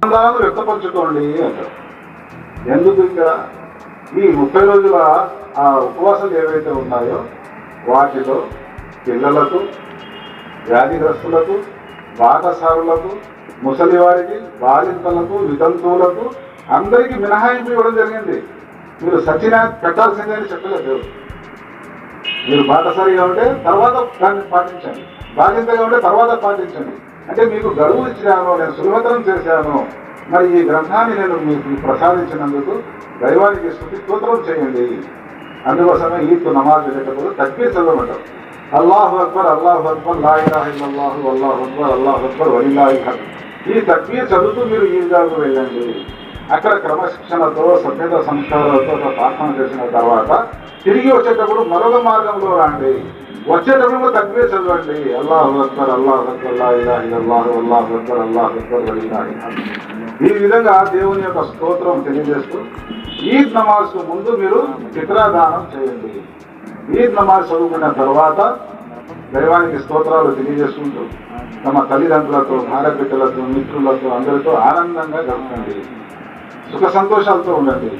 ఆనందాలను వ్యక్తపరచుకోండి అంటారు. ఎందుకు ఇక్కడ ఈ 30 రోజుల ఆ ఉపవాసాలు ఏవైతే ఉన్నాయో వాటిలో పిల్లలకు, వ్యాధిగ్రస్తులకు, బాటసారులకు, ముసలివారికి, బాలింతలకు, వితంతువులకు అందరికీ మినహాయింపు ఇవ్వడం జరిగింది. మీరు సచినా పెట్టాల్సిందే అని చెప్పలేదు. మీరు బాటసారిగా ఉంటే తర్వాత దాన్ని పాటించండి, బాలింతగా ఉంటే తర్వాత పాటించండి. అంటే మీకు గడువు ఇచ్చాను, నేను సులభతరం చేశాను. మరి ఈ గ్రంథాన్ని నేను మీకు ప్రసాదించినందుకు దైవానికి స్తుతిస్తోత్రం చేయండి. అందుకోసమే ఈద్ నమాజ్ వెళ్ళేటప్పుడు తక్బీర్ చదవమంటారు. అల్లాహు అక్బర్, అల్లాహు అక్బర్, లా ఇలాహ ఇల్లల్లాహు, అల్లాహు అక్బర్, అల్లాహు అక్బర్, వలిల్లాహిల్ హమ్ద్. ఈ తక్బీర్ చదువుతూ మీరు ఈద్గాకు వెళ్ళండి. అక్కడ క్రమశిక్షణతో, సభ్యత సంస్కారాలతో ప్రార్థన చేసిన తర్వాత తిరిగి వచ్చేటప్పుడు మరొక మార్గంలో రండి. వచ్చేటప్పుడు తక్బీర్ చదవండి. అల్లాహు అక్బర్, అల్లాహు అక్బర్, లా ఇలాహ ఇల్లల్లాహు, అల్లాహు అక్బర్, అల్లాహు అక్బర్, వలిల్లాహిల్ హమ్ద్. ఈ విధంగా దేవుని యొక్క స్తోత్రం తెలియజేస్తూ ఈద్ నమాజ్కు ముందు మీరు చిత్రాదానం చేయండి. ఈద్ నమాజ్ చదువుకున్న తర్వాత దైవానికి స్తోత్రాలు తెలియజేసుకుంటూ తమ తల్లిదండ్రులతో, భార్యబిడ్డలతో, మిత్రులతో అందరితో ఆనందంగా గడపండి. సుఖ సంతోషాలతో ఉండండి.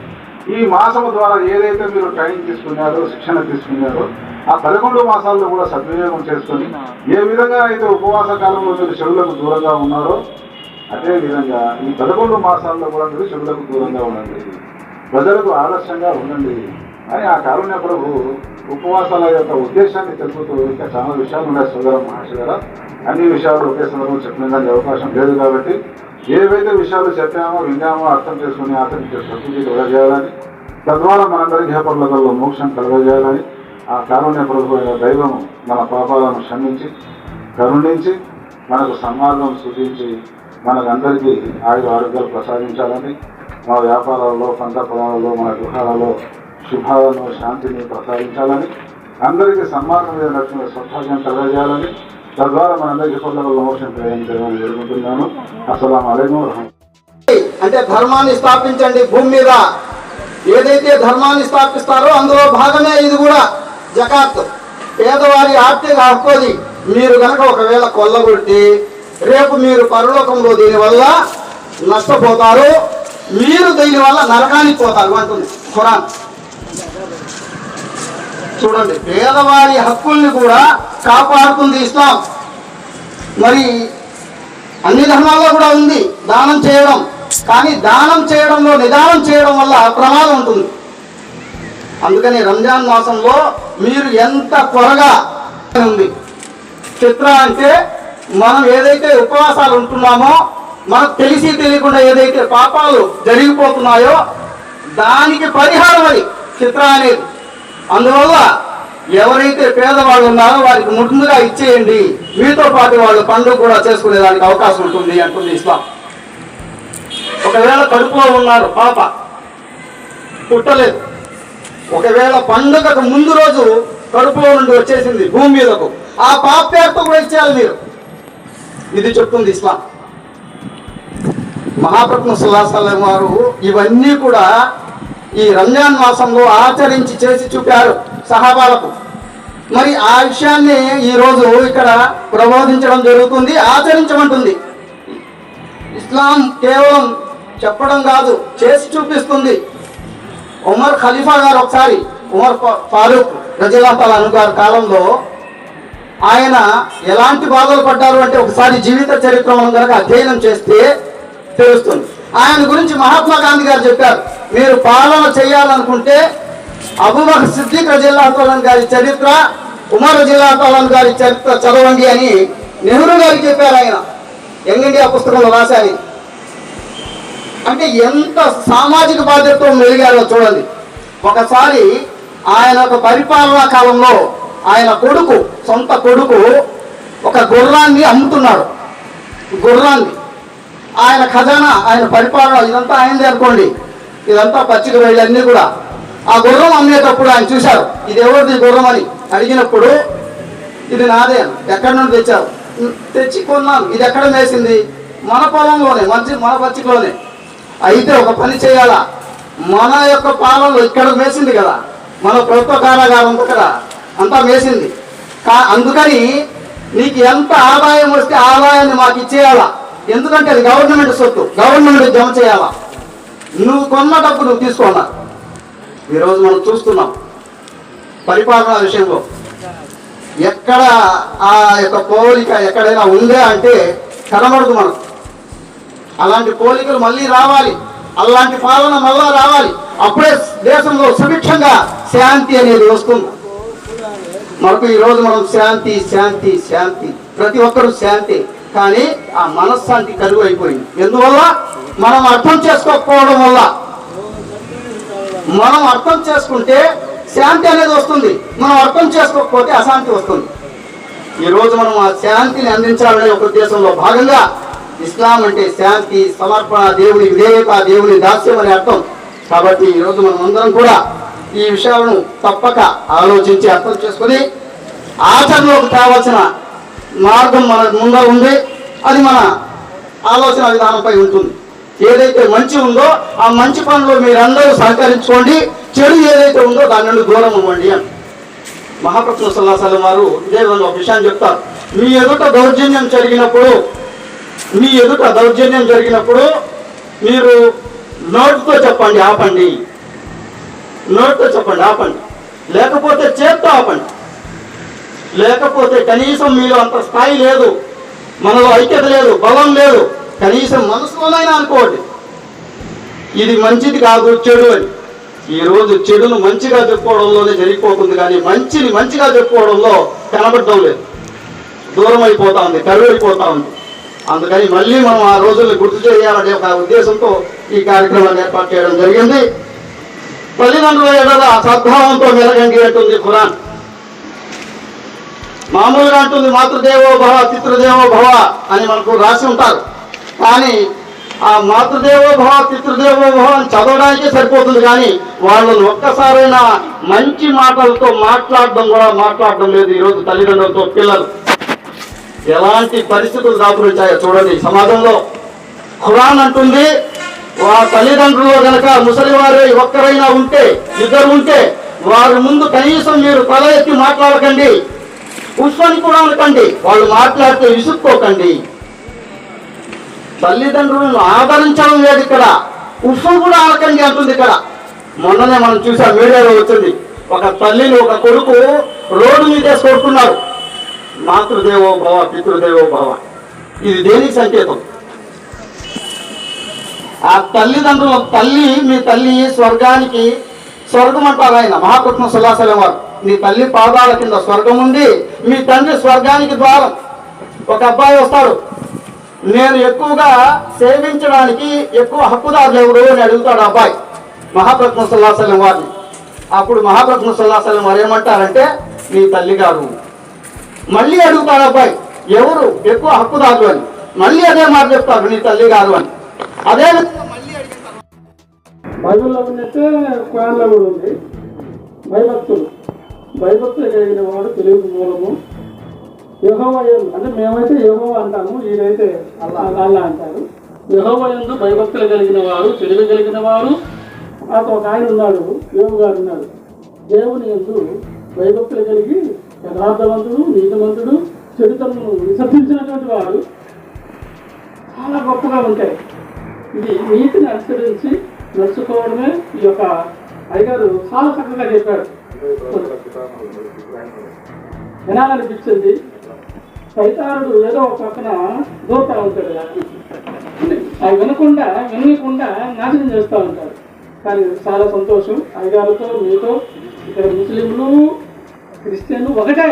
ఈ మాసము ద్వారా ఏదైతే మీరు ట్రైనింగ్ తీసుకున్నారో, శిక్షణ తీసుకున్నారో ఆ 11 మాసాల్లో కూడా సద్వినియోగం చేసుకొని ఏ విధంగా అయితే ఉపవాస కాలంలో మీరు చెడులకు దూరంగా ఉన్నారో అదే విధంగా ఈ 11 మాసాల్లో కూడా మీరు చెడులకు దూరంగా ఉండండి, ప్రజలకు ఆదర్శంగా ఉండండి అని ఆ కారుణ్య ప్రభు ఉపవాసాల యొక్క ఉద్దేశాన్ని తెలుపుతూ ఇంకా చాలా విషయాలు ఉన్నాయి. సోదర మహర్షి గారు అన్ని విషయాలు ఒకే సందర్భంలో చెప్పడానికి అవకాశం లేదు కాబట్టి ఏవైతే విషయాలు చెప్పామో, విన్నామో అర్థం చేసుకుని ఆచరించే ప్రకృతి కలగజేయాలని, తద్వారా మనందరికీ హేపర్లలో మోక్షం కలగజేయాలని ఆ కారుణ్య ప్రభు అయిన దైవము మన పాపాలను క్షమించి, కరుణించి, మనకు సన్మార్గం సూచించి మనకందరికీ ఆరోగ్యాలు ప్రసాదించాలని, మన వ్యాపారాల్లో, పంట పొలాలలో, మన గృహాలలో శుభాలను, శాంతిని ప్రసాదించాలని, అందరికీ సన్మార్గం మీద నచ్చిన సౌభాగ్యం కలగజేయాలని, తద్వారా మనందరికీ పొందగల మోక్షం ప్రయాణించాలని వేడుకుంటున్నాను. అస్సలాము అలైకుం వరహమతుల్లాహి. అంటే ధర్మాన్ని స్థాపించండి. భూమి మీద ఏదైతే ధర్మాన్ని స్థాపిస్తారో అందులో భాగమే ఇది కూడా జకాత్. పేదవారి ఆర్థిక హక్కుది మీరు కనుక ఒకవేళ కొల్లగొట్టి రేపు మీరు పరలోకంలో దీనివల్ల నష్టపోతారు, మీరు దీనివల్ల నరకానికి పోతారు అంటుంది ఖురాన్. చూడండి, పేదవారి హక్కుల్ని కూడా కాపాడుతుంది ఇస్లాం. మరి అన్ని ధర్మాల్లో కూడా ఉంది దానం చేయడం, కానీ దానం చేయడంలో నిదానం చేయడం వల్ల ప్రమాదం ఉంటుంది. అందుకని రంజాన్ మాసంలో మీరు ఎంత త్వరగా ఉంది. చిత్ర అంటే మనం ఏదైతే ఉపవాసాలు ఉంటున్నామో మనకు తెలిసి తెలియకుండా ఏదైతే పాపాలు జరిగిపోతున్నాయో దానికి పరిహారం అది చిత్ర అనేది. అందువల్ల ఎవరైతే పేదవాళ్ళు ఉన్నారో వారికి ముందుగా ఇచ్చేయండి, మీతో పాటు వాళ్ళు పండుగ కూడా చేసుకునేదానికి అవకాశం ఉంటుంది అంటుంది ఇస్లాం. ఒకవేళ కడుపులో ఉన్నారు, పాప పుట్టలేదు, ఒకవేళ పండుగకు ముందు రోజు కడుపులో నుండి వచ్చేసింది భూమి మీదకు, ఆ పాప పేరుతో కూడా ఇచ్చేయాలి మీరు. ఇది చెప్తుంది ఇస్లాం. మహాప్రభు సల్లల్లాహు అలైహి వసల్లం వారు ఇవన్నీ కూడా ఈ రంజాన్ మాసంలో ఆచరించి చేసి చూపారు సహాబాలకు. మరి ఆ విషయాన్ని ఈరోజు ఇక్కడ ప్రబోధించడం జరుగుతుంది, ఆచరించమంటుంది. ఇస్లాం కేవలం చెప్పడం కాదు, చేసి చూపిస్తుంది. ఉమర్ ఖలీఫా గారు ఒకసారి, ఉమర్ ఫారూక్ రజియల్లాహు తఆలా అన్హు గారి కాలంలో ఆయన ఎలాంటి బాధలు పడ్డారు అంటే ఒకసారి జీవిత చరిత్రను కనుక అధ్యయనం చేస్తే తెలుస్తుంది. ఆయన గురించి మహాత్మా గాంధీ గారు చెప్పారు, మీరు పాలన చేయాలనుకుంటే అబూబకర్ సిద్దిక్ రజియల్లాహు తఆలా గారి చరిత్ర, ఉమర్ రజియల్లాహు తఆలా గారి చరిత్ర చదవండి అని నెహ్రూ గారికి చెప్పారు. ఆయన యంగ్ ఇండియా పుస్తకంలో రాశారు. అంటే ఎంత సామాజిక బాధ్యతతో మెలిగారో చూడండి. ఒకసారి ఆయన ఒక పరిపాలనా కాలంలో ఆయన కొడుకు, సొంత కొడుకు ఒక గుర్రాన్ని అమ్ముతున్నాడు. గుర్రాన్ని ఆయన ఖజానా, ఆయన పరిపాలన ఇదంతా ఆయనది అనుకోండి, ఇదంతా పచ్చిక వెళ్ళన్నీ కూడా. ఆ గుర్రం అమ్మేటప్పుడు ఆయన చూశారు, ఇది ఎవరిది గుర్రం అని అడిగినప్పుడు ఇది నాదే, ఎక్కడి నుండి తెచ్చారు? తెచ్చి కొన్నాను. ఇది ఎక్కడ మేసింది? మన పొలంలోనే, మన పచ్చికలోనే. అయితే ఒక పని చేయాలా, మన యొక్క పాలనలో ఇక్కడ మేసింది కదా, మన ప్రభుత్వ కారాగారం కదా అంతా మేసింది. అందుకని నీకు ఎంత ఆదాయం వస్తే ఆదాయాన్ని మాకు ఇచ్చేయాలా, ఎందుకంటే అది గవర్నమెంట్ సొత్తు, గవర్నమెంట్ జమ చేయాలా. నువ్వు కొన్న డబ్బు నువ్వు తీసుకున్నా. ఈరోజు మనం చూస్తున్నాం పరిపాలన విషయంలో ఎక్కడ ఆ యొక్క పోలిక ఎక్కడైనా ఉందే అంటే కనబడదు మనకు. అలాంటి పోలికలు మళ్ళీ రావాలి, అలాంటి పాలన మళ్ళా రావాలి. అప్పుడే దేశంలో సుభిక్షంగా శాంతి అనేది వస్తుంది. మనకు ఈరోజు మనం శాంతి శాంతి శాంతి, ప్రతి ఒక్కరూ శాంతి, కానీ ఆ మనశ్శాంతి కరువు అయిపోయింది. ఎందువల్ల? మనం అర్థం చేసుకోకపోవడం వల్ల. మనం అర్థం చేసుకుంటే శాంతి అనేది వస్తుంది, మనం అర్థం చేసుకోకపోతే అశాంతి వస్తుంది. ఈరోజు మనం ఆ శాంతిని అందించాలనే ఒక ఉద్దేశంలో భాగంగా ఇస్లాం అంటే శాంతి, సమర్పణ, దేవుని విధేయత, దేవుని దాస్యం అనే అర్థం. కాబట్టి ఈరోజు మనం అందరం కూడా ఈ విషయాలను తప్పక ఆలోచించి అర్థం చేసుకుని ఆచరణలోకి తేవాల్సిన మార్గం మన ముందర ఉంది. అది మన ఆలోచన విధానంపై ఉంటుంది. ఏదైతే మంచి ఉందో ఆ మంచి పనులు మీరందరూ సహకరించుకోండి, చెడు ఏదైతే ఉందో దాని నుండి దూరం అవ్వండి అని మహాప్రభు సల్లల్లాహు అలైహి వసల్లం వారు ఇదే విధంగా ఒక విషయాన్ని చెప్తారు. మీ ఎదుట దౌర్జన్యం జరిగినప్పుడు మీరు నోటితో చెప్పండి ఆపండి, నోటితో చెప్పండి ఆపండి, లేకపోతే చేత్తో ఆపండి. లేకపోతే కనీసం మీలో అంత స్థాయి లేదు, మనలో ఐక్యత లేదు, బలం లేదు, కనీసం మనసులోనైనా అనుకోండి ఇది మంచిది కాదు, చెడు అని. ఈరోజు చెడును మంచిగా చెప్పుకోవడంలోనే జరిగిపోతుంది, కానీ మంచిని మంచిగా చెప్పుకోవడంలో కనబడటం లేదు, దూరం అయిపోతా ఉంది, కరువైపోతా ఉంది. అందుకని మళ్ళీ మనం ఆ రోజుల్ని గుర్తు చేయాలనే ఒక ఉద్దేశంతో ఈ కార్యక్రమాన్ని ఏర్పాటు చేయడం జరిగింది. తల్లిదండ్రుల ఎడల సద్భావంతో మెలగండి అంటుంది ఖురాన్. మామూలుగా అంటుంది మాతృదేవో భవ పితృదేవో భవ అని మనకు రాసి ఉంటారు. కానీ ఆ మాతృదేవో భవ పితృదేవో భవ అని చదవడానికే సరిపోతుంది, కానీ వాళ్ళని ఒక్కసారైనా మంచి మాటలతో మాట్లాడడం లేదు. ఈరోజు తల్లిదండ్రులతో పిల్లలు ఎలాంటి పరిస్థితులు దాపురించాయో చూడండి సమాజంలో. ఖురాన్ అంటుంది తల్లిదండ్రులు గనక ముసలివారే ఒక్కరైనా ఉంటే, ఇద్దరు ఉంటే వారి ముందు కనీసం మీరు తల ఎత్తి మాట్లాడకండి, కూర్చొని కూడా అనకండి, వాళ్ళు మాట్లాడితే విసుక్కోకండి. తల్లిదండ్రులను ఆదరించడం లేదు ఇక్కడ, కూర్చొని కూడా అనకండి అంటుంది ఇక్కడ. మొన్ననే మనం చూసాం, మీడియాలో వచ్చింది, ఒక తల్లిని ఒక కొడుకు రోడ్డు మీద కొడుతున్నారు. మాతృదేవో భవ పితృదేవో భవ, ఇది దేనికి సంకేతం? ఆ తల్లిదండ్రుల మీ తల్లి స్వర్గానికి, స్వర్గం అంటారు ఆయన మహాకృష్ణ సుల్లాసలం వారు. మీ తల్లి పాదాల కింద స్వర్గం ఉంది, మీ తండ్రి స్వర్గానికి ద్వారం. ఒక అబ్బాయి వస్తాడు, నేను ఎక్కువగా సేవించడానికి ఎక్కువ హక్కుదారులు ఎవరు అని అడుగుతాడు అబ్బాయి మహాకృష్ణ సుల్లాసలం వారిని. అప్పుడు మహాకృష్ణ సుల్లాసలం వారు ఏమంటారంటే మీ తల్లి గారు. మళ్ళీ అడుగుతాడు అబ్బాయి ఎవరు ఎక్కువ హక్కుదారులు అని, మళ్ళీ అదే మాట చెప్తారు నీ తల్లి గారు అని. అదే మళ్ళీ అడుగుతారు. బైబిల్లో ఉన్నట్టే ఖురాన్లో కూడా ఉంది. భయభక్తులు కలిగిన వాడు తెలుగు మూలము. యెహోవా అంటే మేమైతే యెహోవా అంటాము, ఈయనైతే అల్లా అంటారు. యెహోవా యందు భయభక్తులు కలిగిన వారు, తెలివి కలిగిన వారు. అతను ఒక ఆయన ఉన్నాడు, యోగు గారు ఉన్నాడు. దేవుని యందు భయభక్తులు కలిగి యథార్థవంతుడు, నీతిమంతుడు, చెడుతను విసర్జించినటువంటి వాడు చాలా గొప్పగా ఉంటాయి. ఇది నీతిని అనుసరించి నడుచుకోవడమే ఈ యొక్క అయ్యగారు చాలా చక్కగా చెప్పాడు. వినాలనిపించింది. సైతానుడు ఏదో ఒక పక్కన దూరుతూ ఉంటాడు, అవి వినకుండా నాశనం చేస్తూ ఉంటాడు. కానీ చాలా సంతోషం, అయ్యగారితో మీతో ఇక్కడ ముస్లింలు క్రిస్టియన్లు ఒకటే.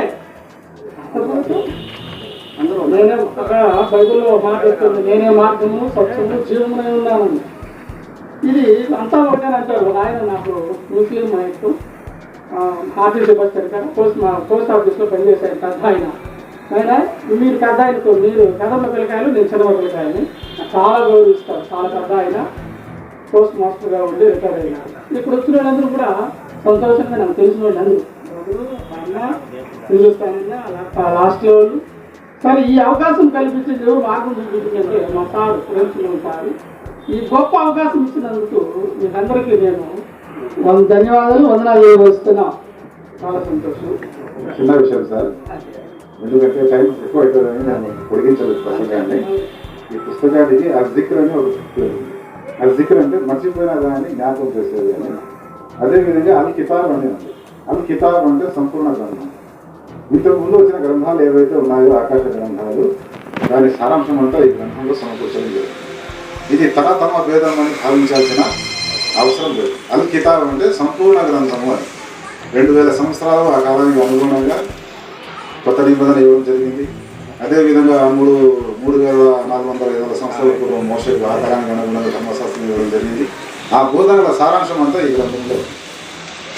నేనే ఒక బైబిల్లో మాట్లాడుతుంది, నేనే మార్గము సత్యము జీవమునై ఉన్నాను. ఇది అంతా ఒకటే అంటారు. ఆయన నాకు ముస్లిం నాయకుడు ఆఫీస్ వచ్చారు కదా, పోస్ట్ ఆఫీస్లో పనిచేశారు పెద్ద ఆయన. మీరు పెద్ద ఆయనతో, మీరు పెద్దమ్మ పిల్లకాయలు, నేను చిన్నమ్మ పిల్లకాయని చాలా గౌరవిస్తారు. చాలా పెద్ద ఆయన పోస్ట్ మాస్టర్గా ఉండి రిటైర్ అయినారు. ఇప్పుడు వచ్చిన వాళ్ళందరూ కూడా సంతోషంగా నాకు తెలిసిన వాళ్ళందరూ హిందుస్థాన్ అలా లాస్ట్ లెవెల్. సరే, ఈ అవకాశం కల్పించింది ఎవరు మార్గం చూపించిందంటే మా సార్ ప్రేమించిన సార్. ఈ గొప్ప అవకాశం ఇచ్చినందుకు మీకందరికీ నేను ధన్యవాదాలు, వందనాలు వస్తున్నా. చాలా సంతోషం. చిన్న విషయం సార్, ఎందుకంటే టైం ఎక్కువ అవుతుందని నేను పొడిగించలేదు. ఈ పుస్తకానికి అజ్జిక్ర్ అని ఒక పేరు ఉంది. అజ్జిక్ర్ అంటే మర్చిపోయినా దాన్ని జ్ఞాపకం చేసేది అని. అదేవిధంగా అల్ కితాబ్ అని ఉంది. అల్ కితాబ్ అంటే సంపూర్ణ గ్రంథం. ఇంతకు ముందు వచ్చిన గ్రంథాలు ఏవైతే ఉన్నాయో ఆకాశ గ్రంథాలు, దాని సారాంశం అంతా ఈ గ్రంథంలో సమకూర్చడం జరిగింది. ఇది తమ భేదం అని భావించాల్సిన అవసరం లేదు. అల్ కితాబ్ అంటే సంపూర్ణ గ్రంథము అని. 2000 సంవత్సరాలు ఆ కాలానికి అనుగుణంగా కొత్త నిబంధన ఇవ్వడం జరిగింది. అదేవిధంగా 3450 సంవత్సరాల పూర్వం మోషే ఆధారానికి అనుగుణంగా ధర్మశాస్త్రం ఇవ్వడం జరిగింది. ఆ బోధనల సారాంశం అంతా ఈ గ్రంథంలో.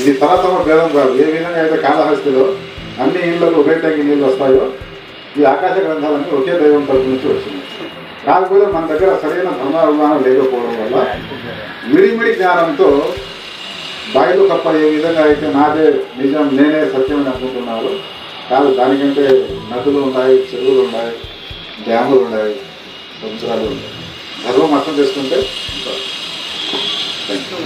ఇది తమ భేదం కాదు. ఏ విధంగా అయితే కాళహస్తిలో అన్ని ఇళ్లకు ఒకే ట్యాంకి నీళ్ళు వస్తాయో, ఈ ఆకాశ గ్రంథాలన్నీ ఒకే దైవం తరపు నుంచి వచ్చింది. కాకపోతే మన దగ్గర సరైన ధర్మాభిమానం లేకపోవడం వల్ల మిడిమిడి జ్ఞానంతో బయలు తప్ప ఏ విధంగా అయితే నాదే నిజం, నేనే సత్యం అని అనుకుంటున్నారు. కాదు, దానికంటే నదులు ఉన్నాయి, చెరువులు ఉన్నాయి, డ్యాములు ఉన్నాయి, సముద్రాలు ఉన్నాయి. ధర్మం అర్థం చేసుకుంటే థ్యాంక్ యూ.